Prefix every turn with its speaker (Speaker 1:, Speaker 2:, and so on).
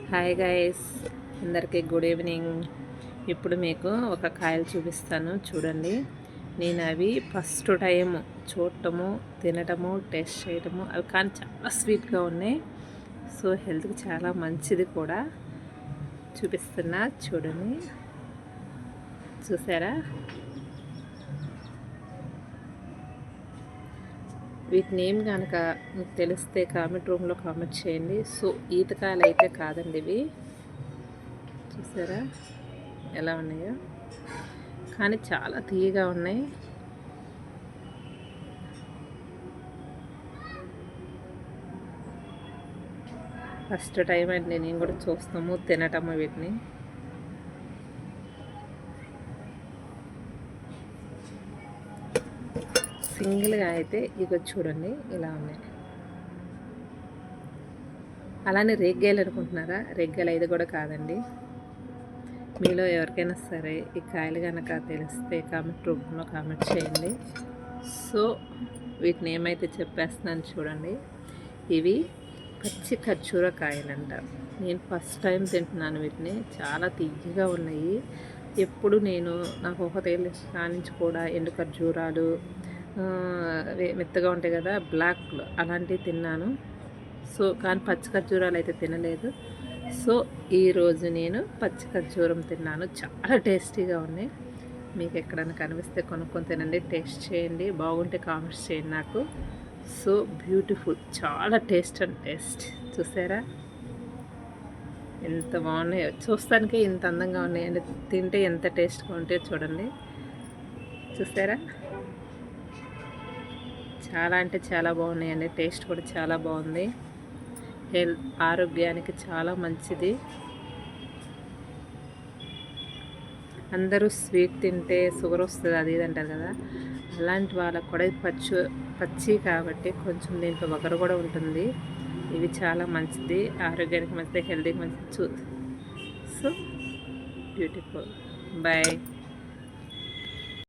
Speaker 1: Hi guys, అందరికీ good evening. ఇప్పుడు మీకు ఒక కాయలు చూపిస్తాను చూడండి. నేను అవి ఫస్ట్ టైం చూడటము, తినటము, టేస్ట్ చేయటము, అవి కానీ చాలా స్వీట్గా ఉన్నాయి. సో హెల్త్కి చాలా మంచిది కూడా. చూపిస్తున్నా చూడండి. చూసారా? వీటి నేమ్ కనుక మీకు తెలిస్తే కామెంట్ రూమ్లో కామెంట్ చేయండి. సో ఈతకాయలు అయితే కాదండి ఇవి. చూసారా ఎలా ఉన్నాయో? కానీ చాలా తీయగా ఉన్నాయి. ఫస్ట్ టైం అండి నేను కూడా చూస్తాము, తినటము వీటిని. సింగిల్గా అయితే ఇక చూడండి ఇలా ఉన్నాయి. అలానే రేగ్గాయలు అనుకుంటున్నారా? రేగ్గాయలు అయితే కూడా కాదండి. మీలో ఎవరికైనా సరే ఈ కాయలు కనుక తెలిస్తే కామెంట్ రూపంలో కామెంట్ చేయండి. సో వీటిని ఏమైతే చెప్పేస్తున్నాను చూడండి. ఇవి పచ్చి ఖర్జూర కాయలంట. నేను ఫస్ట్ టైం తింటున్నాను వీటిని. చాలా తీయగా ఉన్నాయి. ఎప్పుడు నేను నాకు ఒక తేలి నుంచి కూడా ఎండు ఖర్జూరాలు మెత్తగా ఉంటాయి కదా, బ్లాక్లో అలాంటివి తిన్నాను. సో కానీ పచ్చి ఖర్జూరాలు అయితే తినలేదు. సో ఈరోజు నేను పచ్చి ఖర్జూరం తిన్నాను. చాలా టేస్టీగా ఉన్నాయి. మీకు ఎక్కడైనా కనిపిస్తే కొనుక్కొని తినండి, టేస్ట్ చేయండి. బాగుంటే కామెంట్స్ చేయండి నాకు. సో బ్యూటిఫుల్, చాలా టేస్ట్ అండ్ టేస్ట్. చూసారా ఎంత బాగున్నాయో? చూస్తానికే ఇంత అందంగా ఉన్నాయండి, తింటే ఎంత టేస్ట్గా ఉంటాయో చూడండి. చూసారా? చాలా అంటే చాలా బాగున్నాయండి. టేస్ట్ కూడా చాలా బాగుంది. ఆరోగ్యానికి చాలా మంచిది. అందరూ స్వీట్ తింటే షుగర్ వస్తుంది అది ఇది అంటారు కదా, అలాంటి వాళ్ళకు కూడా పచ్చి కాబట్టి కొంచెం దీంట్లో వగరు కూడా ఉంటుంది. ఇవి చాలా మంచిది, ఆరోగ్యానికి మంచిది, హెల్తీకి మంచిది. So beautiful. బాయ్.